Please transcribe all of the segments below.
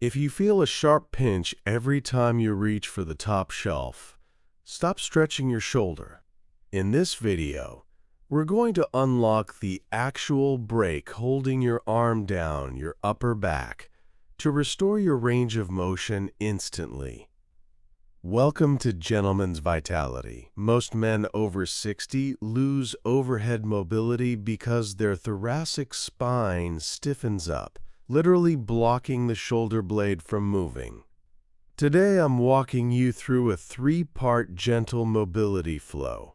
If you feel a sharp pinch every time you reach for the top shelf, stop stretching your shoulder. In this video, we're going to unlock the actual brake holding your arm down your upper back to restore your range of motion instantly. Welcome to Gentleman's Vitality. Most men over 60 lose overhead mobility because their thoracic spine stiffens up, literally blocking the shoulder blade from moving. Today I'm walking you through a three-part gentle mobility flow.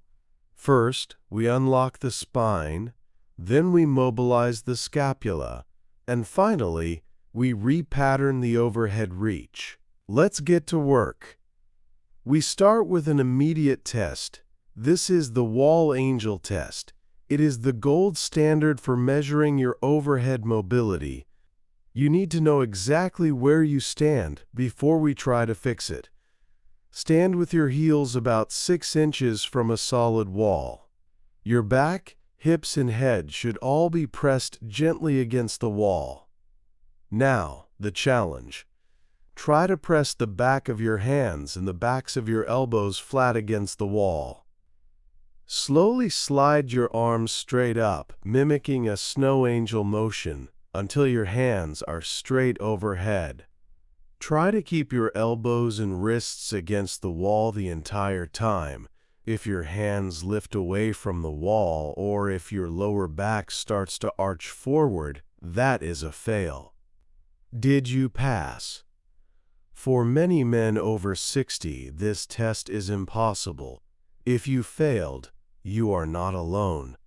First, we unlock the spine, then we mobilize the scapula, and finally, we repattern the overhead reach. Let's get to work. We start with an immediate test. This is the wall angel test. It is the gold standard for measuring your overhead mobility. You need to know exactly where you stand before we try to fix it. Stand with your heels about 6 inches from a solid wall. Your back, hips, and head should all be pressed gently against the wall. Now, the challenge. Try to press the back of your hands and the backs of your elbows flat against the wall. Slowly slide your arms straight up, mimicking a snow angel motion, until your hands are straight overhead. Try to keep your elbows and wrists against the wall the entire time. If your hands lift away from the wall or if your lower back starts to arch forward, that is a fail. Did you pass? For many men over 60, this test is impossible. If you failed, you are not alone.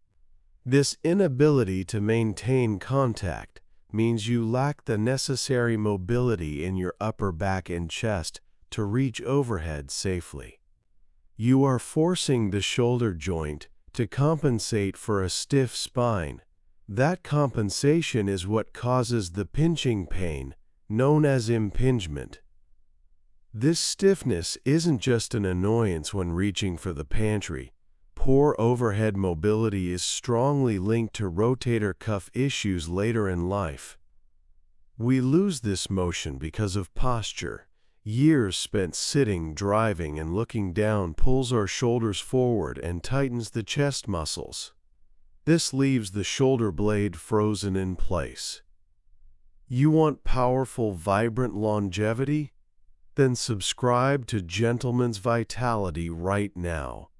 This inability to maintain contact means you lack the necessary mobility in your upper back and chest to reach overhead safely. You are forcing the shoulder joint to compensate for a stiff spine. That compensation is what causes the pinching pain, known as impingement. This stiffness isn't just an annoyance when reaching for the pantry. Poor overhead mobility is strongly linked to rotator cuff issues later in life. We lose this motion because of posture. Years spent sitting, driving, and looking down pulls our shoulders forward and tightens the chest muscles. This leaves the shoulder blade frozen in place. You want powerful, vibrant longevity? Then subscribe to Gentleman's Vitality right now.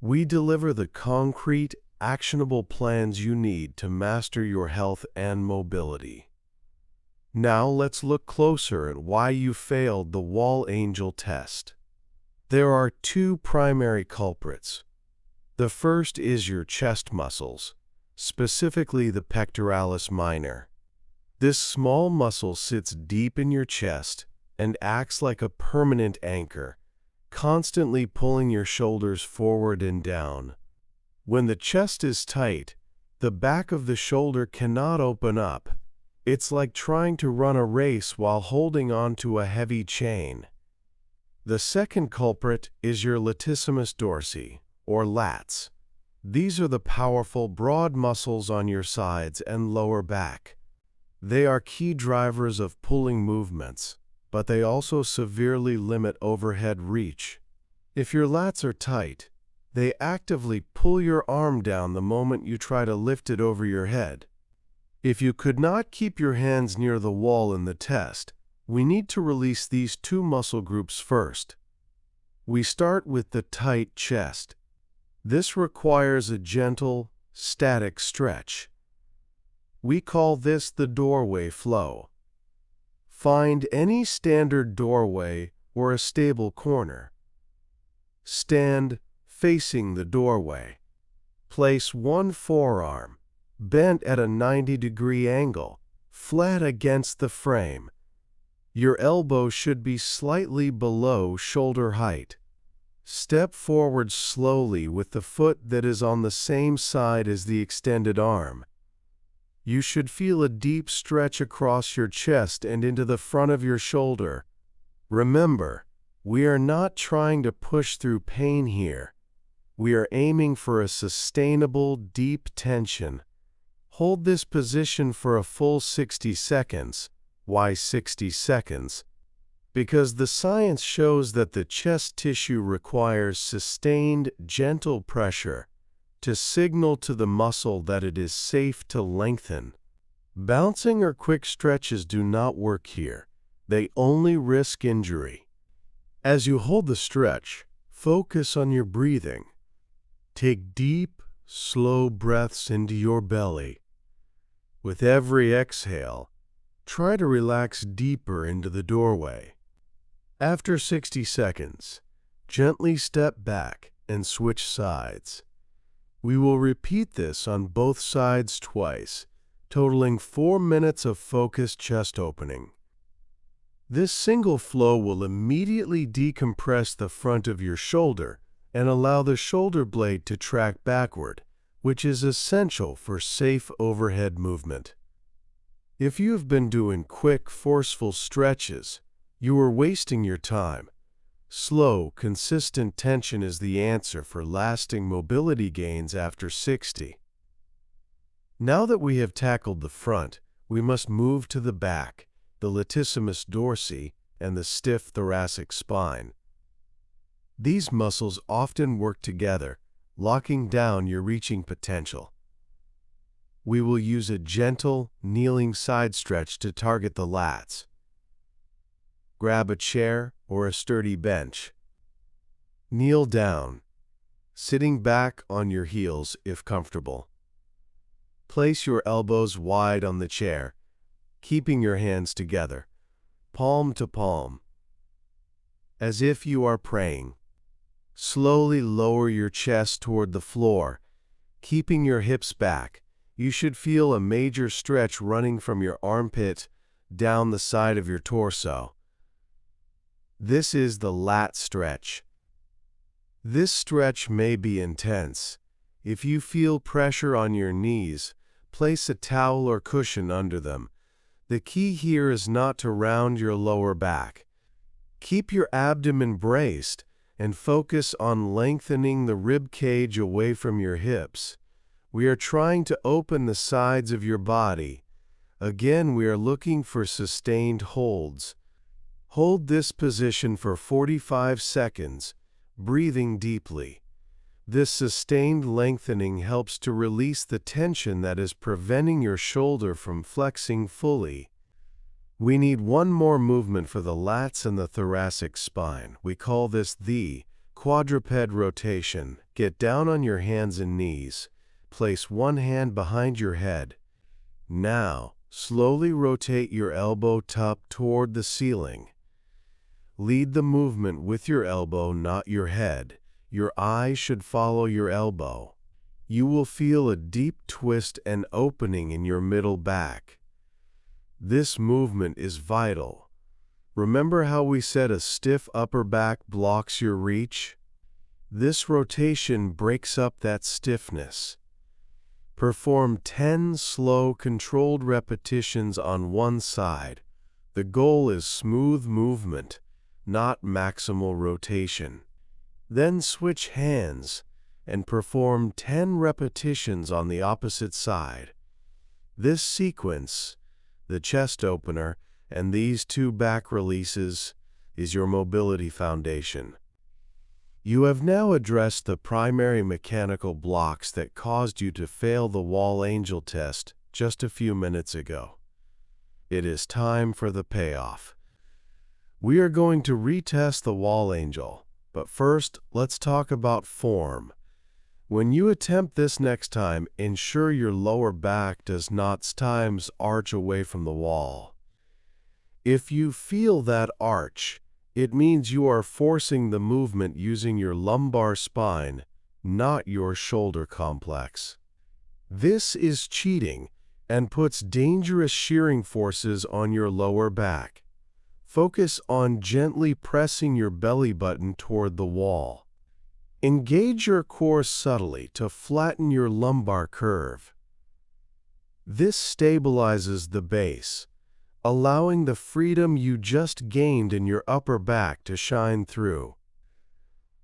We deliver the concrete, actionable plans you need to master your health and mobility. Now let's look closer at why you failed the wall angel test. There are two primary culprits. The first is your chest muscles, specifically the pectoralis minor. This small muscle sits deep in your chest and acts like a permanent anchor, constantly pulling your shoulders forward and down. When the chest is tight, the back of the shoulder cannot open up. It's like trying to run a race while holding on to a heavy chain. The second culprit is your latissimus dorsi, or lats. These are the powerful, broad muscles on your sides and lower back. They are key drivers of pulling movements, but they also severely limit overhead reach. If your lats are tight, they actively pull your arm down the moment you try to lift it over your head. If you could not keep your hands near the wall in the test, we need to release these two muscle groups first. We start with the tight chest. This requires a gentle, static stretch. We call this the doorway flow. Find any standard doorway or a stable corner. Stand facing the doorway. Place one forearm, bent at a 90-degree angle, flat against the frame. Your elbow should be slightly below shoulder height. Step forward slowly with the foot that is on the same side as the extended arm. You should feel a deep stretch across your chest and into the front of your shoulder. Remember, we are not trying to push through pain here. We are aiming for a sustainable, deep tension. Hold this position for a full 60 seconds, Why 60 seconds? Because the science shows that the chest tissue requires sustained, gentle pressure to signal to the muscle that it is safe to lengthen. Bouncing or quick stretches do not work here. They only risk injury. As you hold the stretch, focus on your breathing. Take deep, slow breaths into your belly. With every exhale, try to relax deeper into the doorway. After 60 seconds, gently step back and switch sides. We will repeat this on both sides twice, totaling 4 minutes of focused chest opening. This single flow will immediately decompress the front of your shoulder and allow the shoulder blade to track backward, which is essential for safe overhead movement. If you have been doing quick, forceful stretches, you are wasting your time. Slow, consistent tension is the answer for lasting mobility gains after 60. Now that we have tackled the front, we must move to the back, the latissimus dorsi, and the stiff thoracic spine. These muscles often work together, locking down your reaching potential. We will use a gentle, kneeling side stretch to target the lats. Grab a chair or a sturdy bench. Kneel down, sitting back on your heels if comfortable. Place your elbows wide on the chair, keeping your hands together, palm to palm, as if you are praying. Slowly lower your chest toward the floor, keeping your hips back. You should feel a major stretch running from your armpit down the side of your torso. This is the lat stretch. This stretch may be intense. If you feel pressure on your knees, place a towel or cushion under them. The key here is not to round your lower back. Keep your abdomen braced and focus on lengthening the rib cage away from your hips. We are trying to open the sides of your body. Again, we are looking for sustained holds. Hold this position for 45 seconds, breathing deeply. This sustained lengthening helps to release the tension that is preventing your shoulder from flexing fully. We need one more movement for the lats and the thoracic spine. We call this the quadruped rotation. Get down on your hands and knees. Place one hand behind your head. Now, slowly rotate your elbow top toward the ceiling. Lead the movement with your elbow, not your head. Your eyes should follow your elbow. You will feel a deep twist and opening in your middle back. This movement is vital. Remember how we said a stiff upper back blocks your reach? This rotation breaks up that stiffness. Perform 10 slow, controlled repetitions on one side. The goal is smooth movement, not maximal rotation. Then switch hands and perform 10 repetitions on the opposite side. This sequence, the chest opener, and these 2 back releases, is your mobility foundation. You have now addressed the primary mechanical blocks that caused you to fail the wall angel test just a few minutes ago. It is time for the payoff. We are going to retest the wall angel, but first let's talk about form. When you attempt this next time, ensure your lower back does not sometimes arch away from the wall. If you feel that arch, it means you are forcing the movement using your lumbar spine, not your shoulder complex. This is cheating and puts dangerous shearing forces on your lower back. Focus on gently pressing your belly button toward the wall. Engage your core subtly to flatten your lumbar curve. This stabilizes the base, allowing the freedom you just gained in your upper back to shine through.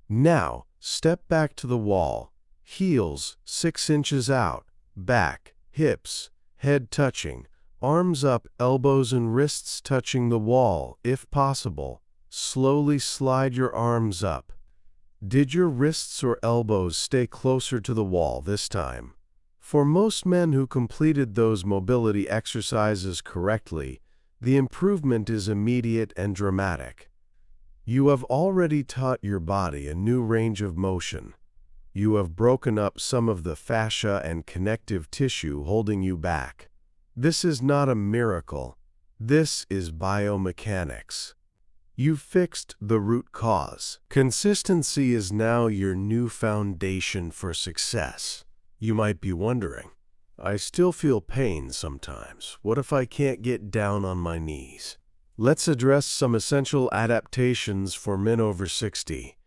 Now, step back to the wall, heels 6 inches out, back, hips, head touching, Arms up, elbows and wrists touching the wall, if possible. Slowly slide your arms up. Did your wrists or elbows stay closer to the wall this time? For most men who completed those mobility exercises correctly, the improvement is immediate and dramatic. You have already taught your body a new range of motion. You have broken up some of the fascia and connective tissue holding you back. This is not a miracle. This is biomechanics. You fixed the root cause. Consistency is now your new foundation for success. You might be wondering, I still feel pain sometimes. What if I can't get down on my knees? Let's address some essential adaptations for men over 60.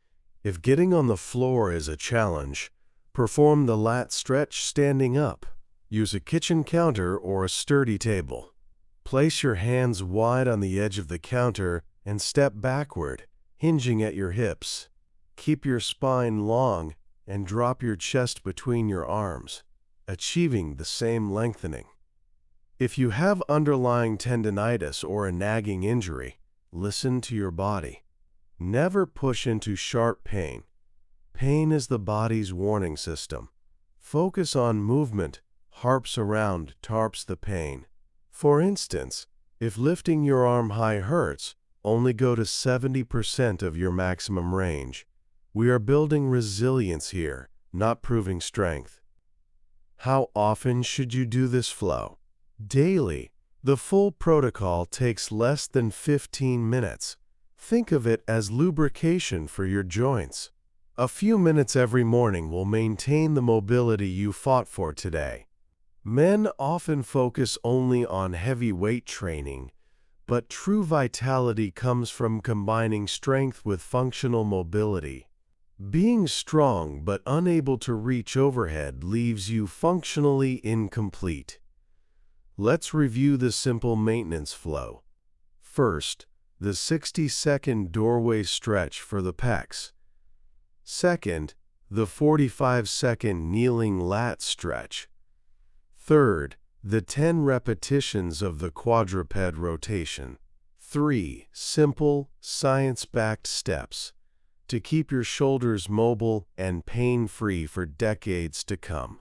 If getting on the floor is a challenge, perform the lat stretch standing up. Use a kitchen counter or a sturdy table. Place your hands wide on the edge of the counter and step backward, hinging at your hips. Keep your spine long and drop your chest between your arms, achieving the same lengthening. If you have underlying tendinitis or a nagging injury, listen to your body. Never push into sharp pain. Pain is the body's warning system. Focus on movement, harps around, tarps the pain. For instance, if lifting your arm high hurts, only go to 70% of your maximum range. We are building resilience here, not proving strength. How often should you do this flow? Daily. The full protocol takes less than 15 minutes. Think of it as lubrication for your joints. A few minutes every morning will maintain the mobility you fought for today. Men often focus only on heavy weight training, but true vitality comes from combining strength with functional mobility. Being strong but unable to reach overhead leaves you functionally incomplete. Let's review the simple maintenance flow. First, the 60-second doorway stretch for the pecs. Second, the 45-second kneeling lat stretch. Third, the 10 repetitions of the quadruped rotation. 3 simple, science-backed steps to keep your shoulders mobile and pain-free for decades to come.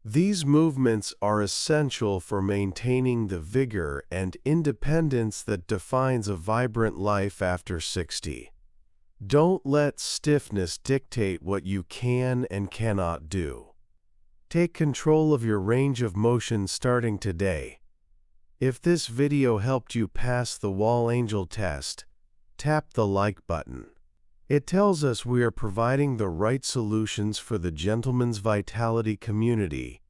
These movements are essential for maintaining the vigor and independence that defines a vibrant life after 60. Don't let stiffness dictate what you can and cannot do. Take control of your range of motion starting today. If this video helped you pass the Wall Angel test, tap the like button. It tells us we are providing the right solutions for the Gentleman's Vitality community.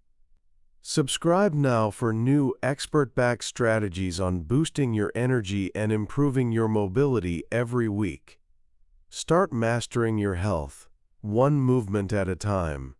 Subscribe now for new expert-backed strategies on boosting your energy and improving your mobility every week. Start mastering your health, one movement at a time.